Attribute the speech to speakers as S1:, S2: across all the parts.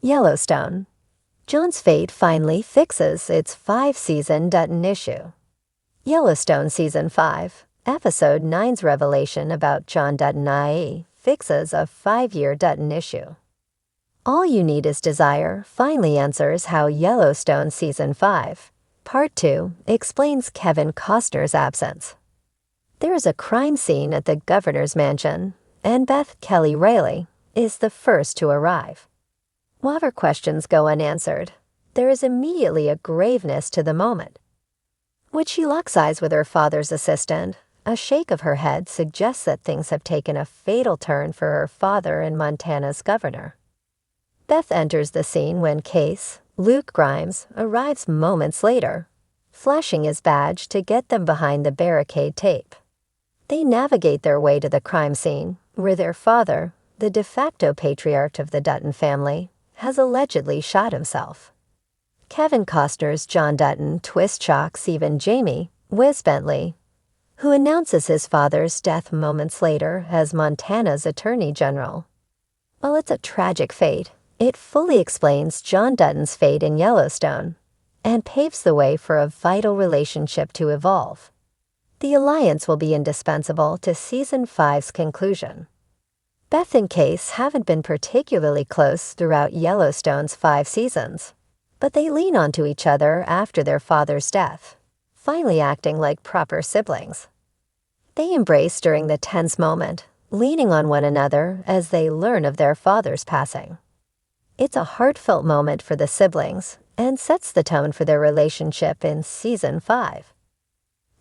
S1: Yellowstone. John's fate finally fixes its 5-season Dutton issue. Yellowstone Season 5, Episode 9's revelation about John Dutton IE fixes a 5-year Dutton issue. All You Need Is Desire finally answers how Yellowstone Season 5, Part 2 explains Kevin Costner's absence. There is a crime scene at the governor's mansion, and Beth Kelly Rayleigh is the first to arrive. While her questions go unanswered, there is immediately a graveness to the moment. When she locks eyes with her father's assistant, a shake of her head suggests that things have taken a fatal turn for her father and Montana's governor. Beth enters the scene when Case, Luke Grimes, arrives moments later, flashing his badge to get them behind the barricade tape. They navigate their way to the crime scene, where their father, the de facto patriarch of the Dutton family, has allegedly shot himself. Kevin Costner's John Dutton twist-shocks even Jamie, Wiz Bentley, who announces his father's death moments later as Montana's Attorney General. While it's a tragic fate, it fully explains John Dutton's fate in Yellowstone and paves the way for a vital relationship to evolve. The alliance will be indispensable to Season 5's conclusion. Beth and Case haven't been particularly close throughout Yellowstone's 5 seasons, but they lean onto each other after their father's death, finally acting like proper siblings. They embrace during the tense moment, leaning on one another as they learn of their father's passing. It's a heartfelt moment for the siblings and sets the tone for their relationship in Season 5.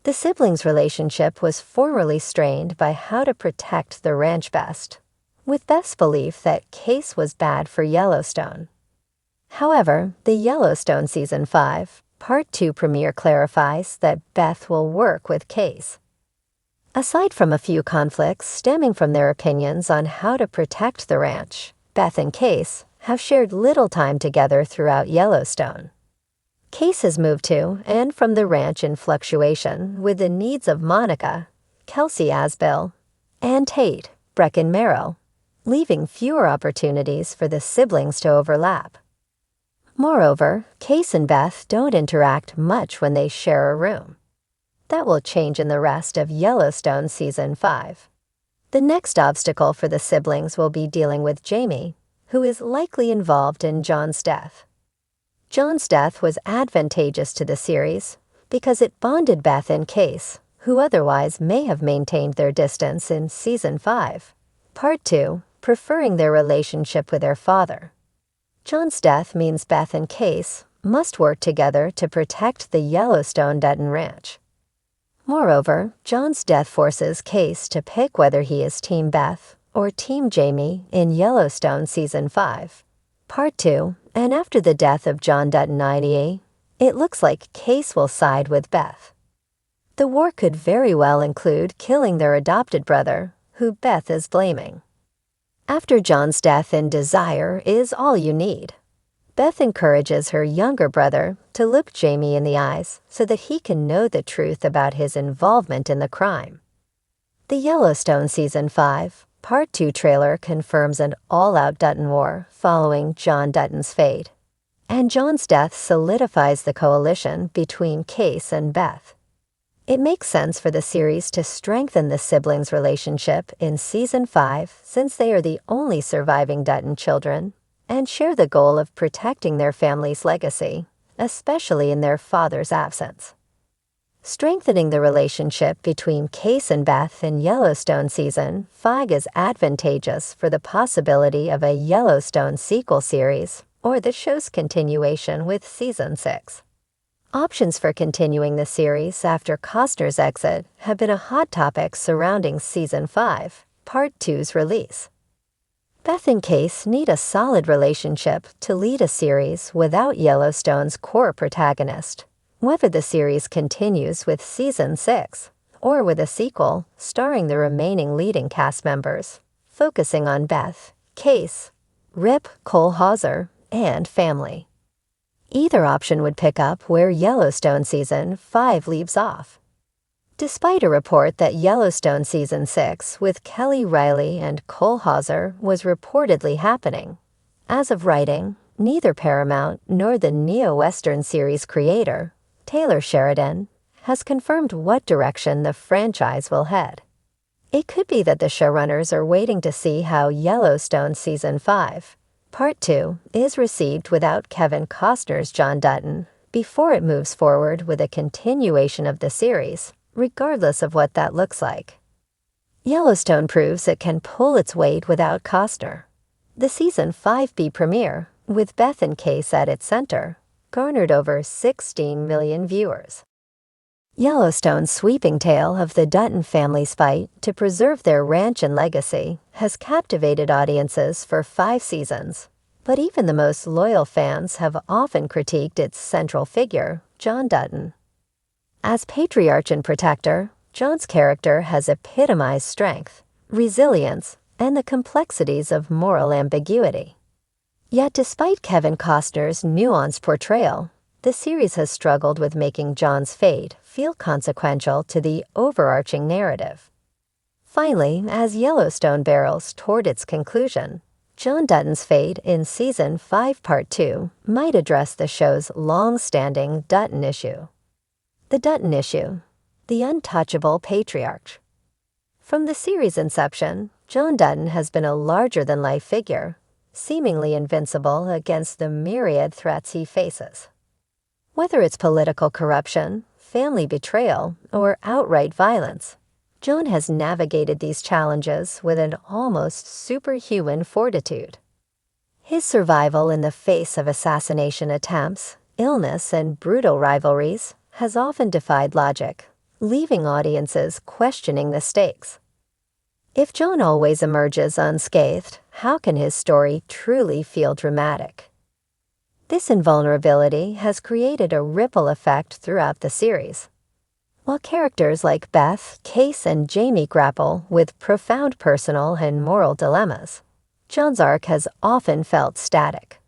S1: The siblings' relationship was formerly strained by how to protect the ranch best, with Beth's belief that Case was bad for Yellowstone. However, the Yellowstone Season 5, Part 2 premiere clarifies that Beth will work with Case. Aside from a few conflicts stemming from their opinions on how to protect the ranch, Beth and Case have shared little time together throughout Yellowstone. Case has moved to and from the ranch in fluctuation with the needs of Monica, Kelsey Asbill, and Tate, Brecken Merrill, leaving fewer opportunities for the siblings to overlap. Moreover, Case and Beth don't interact much when they share a room. That will change in the rest of Yellowstone Season 5. The next obstacle for the siblings will be dealing with Jamie, who is likely involved in John's death. John's death was advantageous to the series because it bonded Beth and Case, who otherwise may have maintained their distance in Season 5, Part 2, preferring their relationship with their father. John's death means Beth and Case must work together to protect the Yellowstone Dutton Ranch. Moreover, John's death forces Case to pick whether he is Team Beth or Team Jamie in Yellowstone Season 5, Part 2, and after the death of John Dutton IDA, it looks like Case will side with Beth. The war could very well include killing their adopted brother, who Beth is blaming. After John's death in Desire Is All You Need, Beth encourages her younger brother to look Jamie in the eyes so that he can know the truth about his involvement in the crime. The Yellowstone Season 5, Part 2 trailer confirms an all-out Dutton war following John Dutton's fate, and John's death solidifies the coalition between Case and Beth. It makes sense for the series to strengthen the siblings' relationship in Season 5 since they are the only surviving Dutton children and share the goal of protecting their family's legacy, especially in their father's absence. Strengthening the relationship between Case and Beth in Yellowstone Season 5 is advantageous for the possibility of a Yellowstone sequel series or the show's continuation with Season 6. Options for continuing the series after Costner's exit have been a hot topic surrounding Season 5, Part 2's release. Beth and Case need a solid relationship to lead a series without Yellowstone's core protagonist, whether the series continues with Season 6 or with a sequel starring the remaining leading cast members, focusing on Beth, Case, Rip Kohlhauser, and family. Either option would pick up where Yellowstone Season 5 leaves off. Despite a report that Yellowstone Season 6 with Kelly Riley and Kohlhauser was reportedly happening, as of writing, neither Paramount nor the neo-Western series creator, Taylor Sheridan, has confirmed what direction the franchise will head. It could be that the showrunners are waiting to see how Yellowstone Season 5, Part 2, is received without Kevin Costner's John Dutton before it moves forward with a continuation of the series, regardless of what that looks like. Yellowstone proves it can pull its weight without Costner. The Season 5B premiere, with Beth and Case at its center, garnered over 16 million viewers. Yellowstone's sweeping tale of the Dutton family's fight to preserve their ranch and legacy has captivated audiences for 5 seasons, but even the most loyal fans have often critiqued its central figure, John Dutton. As patriarch and protector, John's character has epitomized strength, resilience, and the complexities of moral ambiguity. Yet despite Kevin Costner's nuanced portrayal, the series has struggled with making John's fate feel consequential to the overarching narrative. Finally, as Yellowstone barrels toward its conclusion, John Dutton's fate in Season 5 Part 2 might address the show's long-standing Dutton issue. The Dutton issue, the untouchable patriarch. From the series' inception, John Dutton has been a larger-than-life figure, seemingly invincible against the myriad threats he faces. Whether it's political corruption, family betrayal, or outright violence, John has navigated these challenges with an almost superhuman fortitude. His survival in the face of assassination attempts, illness, and brutal rivalries has often defied logic, leaving audiences questioning the stakes. If John always emerges unscathed, how can his story truly feel dramatic? This invulnerability has created a ripple effect throughout the series. While characters like Beth, Case, and Jamie grapple with profound personal and moral dilemmas, John's arc has often felt static.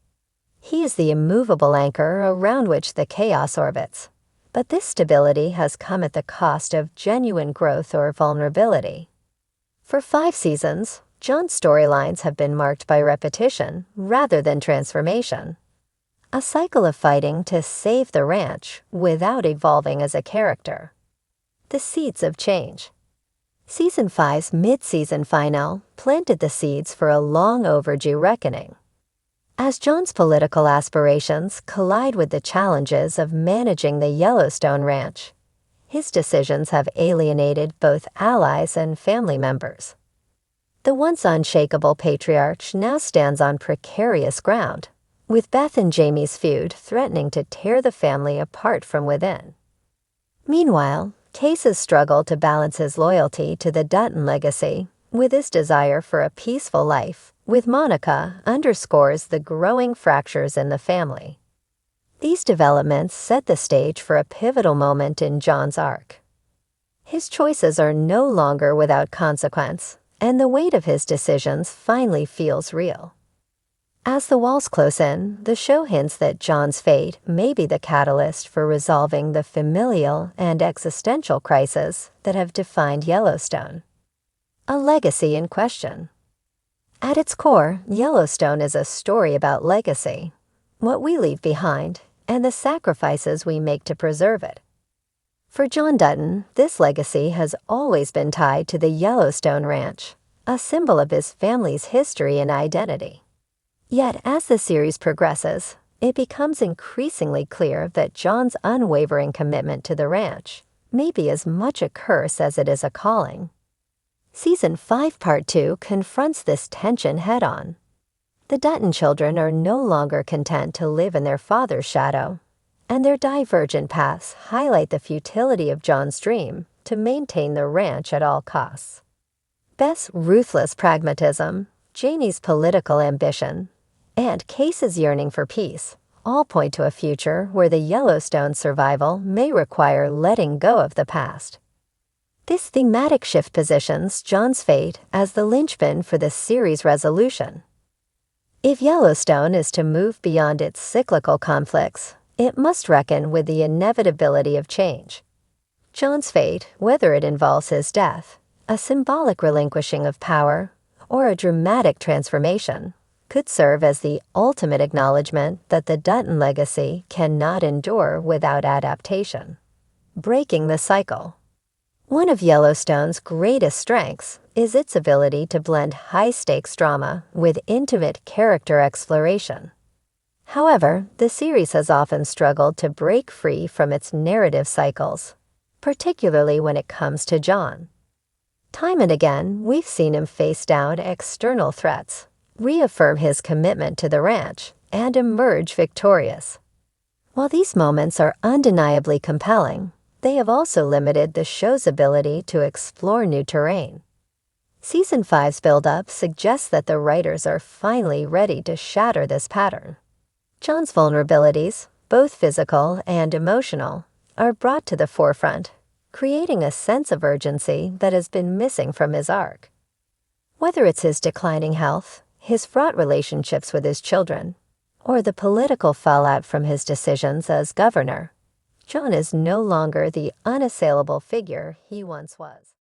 S1: He is the immovable anchor around which the chaos orbits, but this stability has come at the cost of genuine growth or vulnerability. For 5 seasons, John's storylines have been marked by repetition rather than transformation. A cycle of fighting to save the ranch without evolving as a character. The seeds of change. Season 5's mid-season finale planted the seeds for a long overdue reckoning. As John's political aspirations collide with the challenges of managing the Yellowstone ranch, his decisions have alienated both allies and family members. The once unshakable patriarch now stands on precarious ground, with Beth and Jamie's feud threatening to tear the family apart from within. Meanwhile, Case's struggle to balance his loyalty to the Dutton legacy with his desire for a peaceful life with Monica underscores the growing fractures in the family. These developments set the stage for a pivotal moment in John's arc. His choices are no longer without consequence, and the weight of his decisions finally feels real. As the walls close in, the show hints that John's fate may be the catalyst for resolving the familial and existential crises that have defined Yellowstone. A legacy in question. At its core, Yellowstone is a story about legacy, what we leave behind, and the sacrifices we make to preserve it. For John Dutton, this legacy has always been tied to the Yellowstone Ranch, a symbol of his family's history and identity. Yet, as the series progresses, it becomes increasingly clear that John's unwavering commitment to the ranch may be as much a curse as it is a calling. Season 5 Part 2 confronts this tension head-on. The Dutton children are no longer content to live in their father's shadow, and their divergent paths highlight the futility of John's dream to maintain the ranch at all costs. Beth's ruthless pragmatism, Jamie's political ambition, and Case's yearning for peace all point to a future where the Yellowstone survival may require letting go of the past. This thematic shift positions John's fate as the linchpin for the series' resolution. If Yellowstone is to move beyond its cyclical conflicts, it must reckon with the inevitability of change. John's fate, whether it involves his death, a symbolic relinquishing of power, or a dramatic transformation, could serve as the ultimate acknowledgement that the Dutton legacy cannot endure without adaptation. Breaking the cycle. One of Yellowstone's greatest strengths is its ability to blend high-stakes drama with intimate character exploration. However, the series has often struggled to break free from its narrative cycles, particularly when it comes to Jon. Time and again, we've seen him face down external threats, reaffirm his commitment to the ranch, and emerge victorious. While these moments are undeniably compelling, they have also limited the show's ability to explore new terrain. Season 5's build-up suggests that the writers are finally ready to shatter this pattern. Jon's vulnerabilities, both physical and emotional, are brought to the forefront, creating a sense of urgency that has been missing from his arc. Whether it's his declining health, his fraught relationships with his children, or the political fallout from his decisions as governor, Jon is no longer the unassailable figure he once was.